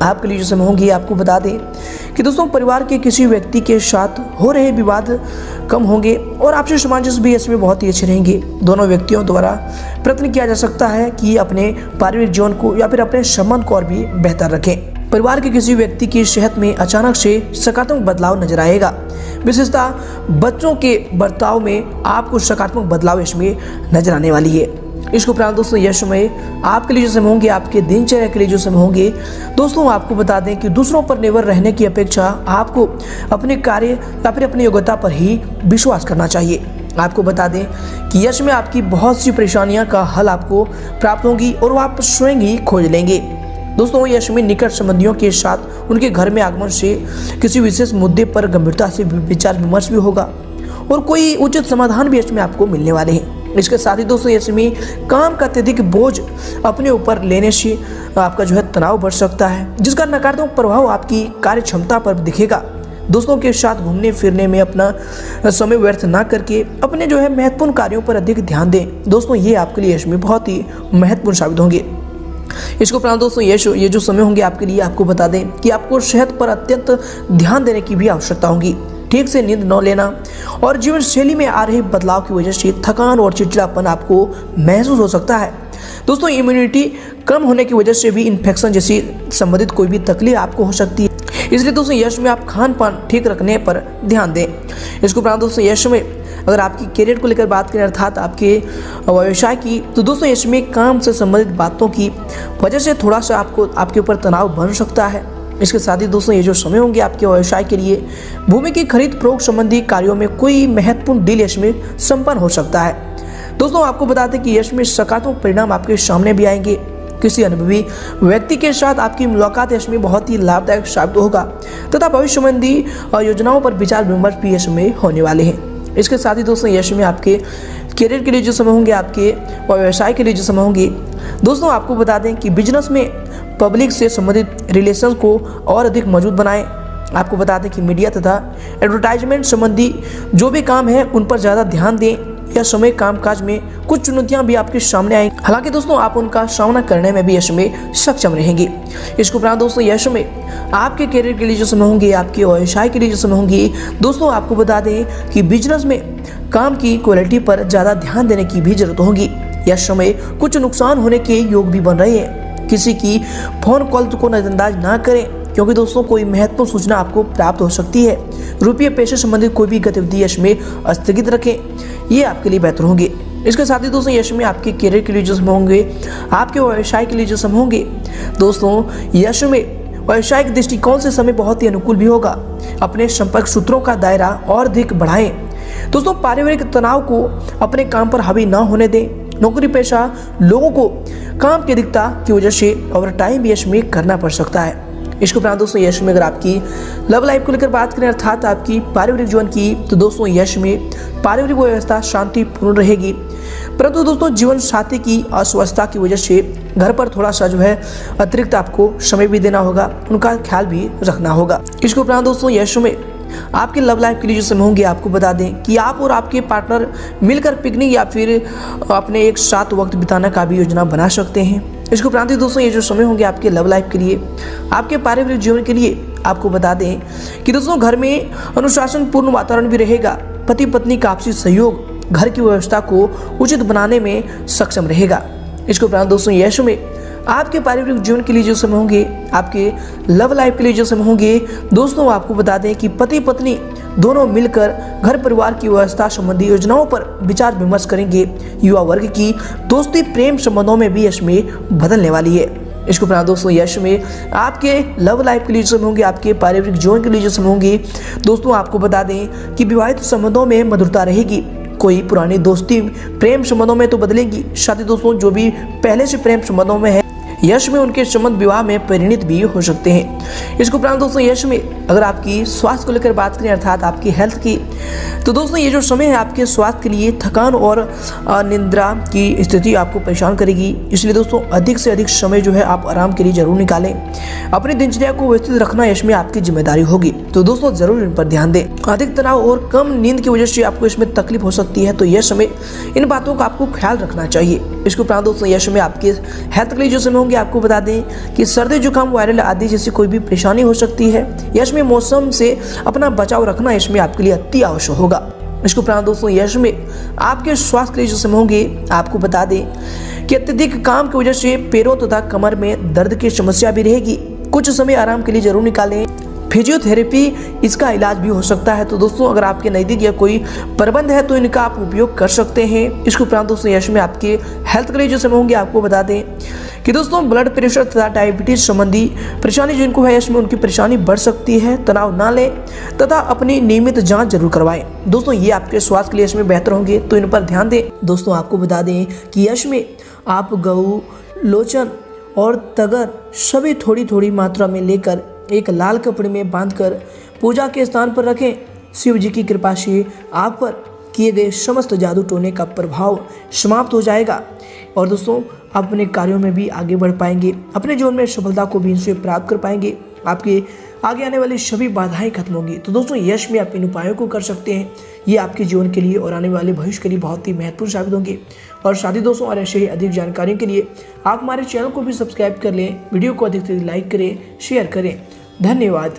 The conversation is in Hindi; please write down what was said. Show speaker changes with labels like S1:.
S1: आपके लिए जो समय होंगे आपको बता दें कि दोस्तों परिवार के किसी व्यक्ति के साथ हो रहे विवाद कम होंगे और आपसे सामंजस्य भी इसमें बहुत ही अच्छे रहेंगे। दोनों व्यक्तियों द्वारा प्रयत्न किया जा सकता है कि अपने पारिवारिक जीवन को या फिर अपने संबंध को और भी बेहतर रखें। परिवार के किसी व्यक्ति की सेहत में अचानक से सकारात्मक बदलाव नजर आएगा। विशेषतः बच्चों के बर्ताव में आपको सकारात्मक बदलाव इसमें नजर आने वाली है। इसको उपरांत दोस्तों यह समय आपके लिए जो समय होंगे, आपके दिनचर्या के लिए जो समय होंगे, दोस्तों आपको बता दें कि दूसरों पर निर्भर रहने की अपेक्षा आपको अपने कार्य या फिर अपनी योग्यता पर ही विश्वास करना चाहिए। आपको बता दें कि यश में आपकी बहुत सी परेशानियां का हल आपको प्राप्त होंगी और वो आप स्वयं ही खोज लेंगे। दोस्तों यश में निकट संबंधियों के साथ उनके घर में आगमन से किसी विशेष मुद्दे पर गंभीरता से विचार विमर्श भी होगा और कोई उचित समाधान भी यश में आपको मिलने वाले हैं। इसके साथ ही दोस्तों यश में काम का अत्यधिक बोझ अपने ऊपर लेने से आपका जो है तनाव बढ़ सकता है, जिसका नकारात्मक प्रभाव आपकी कार्य क्षमता पर दिखेगा। दोस्तों के साथ घूमने फिरने में अपना समय व्यर्थ ना करके अपने जो है महत्वपूर्ण कार्यों पर अधिक ध्यान दें। दोस्तों ये आपके लिए यश में बहुत ही महत्वपूर्ण साबित होंगे। इसको उपरांत दोस्तों ये जो समय होंगे आपके लिए, आपको बता दें कि आपको सेहत पर अत्यंत ध्यान देने की भी आवश्यकता होगी। ठीक से नींद न लेना और जीवन शैली में आ रहे बदलाव की वजह से थकान और चिड़चिड़ापन आपको महसूस हो सकता है। दोस्तों इम्यूनिटी कम होने की वजह से भी इन्फेक्शन जैसी संबंधित कोई भी तकलीफ आपको हो सकती है। इसलिए दोस्तों यश में आप खान पान ठीक रखने पर ध्यान दें। इसके उपरांत दोस्तों यश में अगर आपकी करियर को लेकर बात करें अर्थात आपके व्यवसाय की, तो दोस्तों इसमें काम से संबंधित बातों की वजह से थोड़ा सा आपके ऊपर तनाव बन सकता है। इसके साथ ही दोस्तों ये जो समय होंगे आपके व्यवसाय के लिए, भूमि की खरीद फरोख्त संबंधी कार्यों में कोई महत्वपूर्ण डील यश में संपन्न हो सकता है। दोस्तों आपको बता दें कि यश में सकारात्मक परिणाम आपके सामने भी आएंगे। किसी अनुभवी व्यक्ति के साथ आपकी मुलाकात यश में बहुत ही लाभदायक साबित होगा तथा भविष्य संबंधी योजनाओं पर विचार विमर्श भी यश में होने वाले हैं। इसके साथ ही दोस्तों यश में आपके करियर के लिए जो समय होंगे, आपके व्यवसाय के लिए जो समय होंगे, दोस्तों आपको बता दें कि बिजनेस में पब्लिक से संबंधित रिलेशन को और अधिक मजबूत बनाएं। आपको बता दें कि मीडिया तथा एडवर्टाइजमेंट संबंधी जो भी काम है उन पर ज़्यादा ध्यान दें। यह समय कामकाज में कुछ चुनौतियां भी आपके सामने आएंगी, हालांकि दोस्तों आप उनका सामना करने में भी यश में सक्षम रहेंगे। इसके उपरांत दोस्तों यश में आपके करियर के लिए जो समय होंगे, आपके व्यवसाय के लिए जो समय होंगे, दोस्तों आपको बता दें कि बिजनेस में काम की क्वालिटी पर ज़्यादा ध्यान देने की भी जरूरत होगी। यह समय कुछ नुकसान होने के योग भी बन रहे हैं। किसी की फोन कॉल को नजरअंदाज ना करें, क्योंकि दोस्तों कोई महत्वपूर्ण सूचना आपको प्राप्त हो सकती है। रुपये पैसे संबंधित कोई भी गतिविधि यश में स्थगित रखें, ये आपके लिए बेहतर होंगे। इसके साथ ही दोस्तों यश में आपके करियर के लिए जो समय होंगे, आपके व्यवसाय के लिए जो समय होंगे, दोस्तों यश में व्यवसायिक दृष्टिकोण से समय बहुत ही अनुकूल भी होगा। अपने संपर्क सूत्रों का दायरा और अधिक बढ़ाएं। दोस्तों पारिवारिक तनाव को अपने काम पर हावी ना होने दें। नौकरी पेशा लोगों को काम की अधिकता की वजह से ओवर टाइम भी यश में करना पड़ सकता है। इसके उपरांत दोस्तों यश में अगर आपकी लव लाइफ को लेकर बात करें अर्थात आपकी पारिवारिक जीवन की, तो दोस्तों यश में पारिवारिक व्यवस्था शांतिपूर्ण रहेगी, परंतु दोस्तों जीवन साथी की अस्वस्थता की वजह से घर पर थोड़ा सा जो है अतिरिक्त आपको समय भी देना होगा, उनका ख्याल भी रखना होगा। इसके उपरांत दोस्तों यश में आपके लव लाइफ के लिए जो समय होंगे, आपको बता दें कि आप और आपके पार्टनर मिलकर पिकनिक या फिर अपने एक साथ वक्त बिताने का भी योजना बना सकते हैं। इसके उपरांत दोस्तों ये जो समय होंगे आपके लव लाइफ के लिए, आपके पारिवारिक जीवन के लिए, आपको बता दें कि दोस्तों घर में अनुशासनपूर्ण वातावरण भी रहेगा। पति पत्नी का आपसी सहयोग घर की व्यवस्था को उचित बनाने में सक्षम रहेगा। इसके उपरांत दोस्तों यश में आपके पारिवारिक जीवन के लिए जो समय होंगे, आपके लव लाइफ के लिए जो समय होंगे, दोस्तों आपको बता दें कि पति पत्नी दोनों मिलकर घर परिवार की व्यवस्था संबंधी योजनाओं पर विचार विमर्श करेंगे। युवा वर्ग की दोस्ती प्रेम संबंधों में भी यश में बदलने वाली है। इसके उपरांत दोस्तों यश में आपके लव लाइफ के लिए जो समय होंगे, आपके पारिवारिक जीवन के लिए जो समय होंगे, दोस्तों आपको बता दें कि विवाहित संबंधों में मधुरता रहेगी। कोई पुरानी दोस्ती प्रेम संबंधों में तो बदलेगी, साथ ही दोस्तों जो भी पहले से प्रेम संबंधों में है यश में उनके संबंध विवाह में परिणित भी हो सकते हैं। इसके उपरांत दोस्तों यश में अगर आपकी स्वास्थ्य को लेकर बात करें अर्थात आपकी हेल्थ की, तो दोस्तों ये जो समय है आपके स्वास्थ्य के लिए थकान और निद्रा की स्थिति आपको परेशान करेगी। इसलिए दोस्तों अधिक से अधिक समय जो है आप आराम के लिए जरूर निकालें। अपनी दिनचर्या को व्यवस्थित रखना यश में आपकी जिम्मेदारी होगी, तो दोस्तों जरूर इन पर ध्यान दें। अधिक तनाव और कम नींद की वजह से आपको इसमें तकलीफ हो सकती है, तो यह समय इन बातों का आपको ख्याल रखना चाहिए। इसके उपरांत दोस्तों यश में आपके हेल्थ के लिए जो समय होंगे आपको बता दें कि सर्दी जुकाम वायरल आदि जैसी कोई भी परेशानी हो सकती है। यश में मौसम से अपना बचाव रखना यश में आपके लिए अति आवश्यक होगा। इसके उपरांत दोस्तों यश में आपके स्वास्थ्य के लिए जो समय होंगे आपको बता दें कि अत्यधिक काम की वजह से पैरों तथा कमर में दर्द की समस्या भी रहेगी। कुछ समय आराम के लिए जरूर निकालें। फिजियोथेरेपी इसका इलाज भी हो सकता है। तो दोस्तों अगर आपके नज़दीक या कोई प्रबंध है तो इनका आप उपयोग कर सकते हैं। इसके उपरांत दोस्तों यश में आपके हेल्थ के लिए जो समय होंगे आपको बता दें कि दोस्तों ब्लड प्रेशर तथा डायबिटीज संबंधी परेशानी जिनको है यश में उनकी परेशानी बढ़ सकती है। तनाव ना लें तथा अपनी नियमित जाँच जरूर करवाएं। दोस्तों ये आपके स्वास्थ्य के लिए यश में बेहतर होंगे तो इन पर ध्यान दें। दोस्तों आपको बता दें कि यश में आप गऊ, लोचन और तगर सभी थोड़ी थोड़ी मात्रा में लेकर एक लाल कपड़े में बांधकर पूजा के स्थान पर रखें। शिव जी की कृपा से आप पर किए गए समस्त जादू टोने का प्रभाव समाप्त हो जाएगा और दोस्तों आप अपने कार्यों में भी आगे बढ़ पाएंगे। अपने जीवन में सफलता को भी इनसे प्राप्त कर पाएंगे। आपके आगे आने वाली सभी बाधाएं खत्म होंगी। तो दोस्तों यश में आप इन उपायों को कर सकते हैं। ये आपके जीवन के लिए और आने वाले भविष्य के लिए बहुत ही महत्वपूर्ण साबित होंगे। और साथ ही दोस्तों और ऐसे ही अधिक जानकारी के लिए आप हमारे चैनल को भी सब्सक्राइब कर लें। वीडियो को अधिक से अधिक लाइक करें, शेयर करें। धन्यवाद।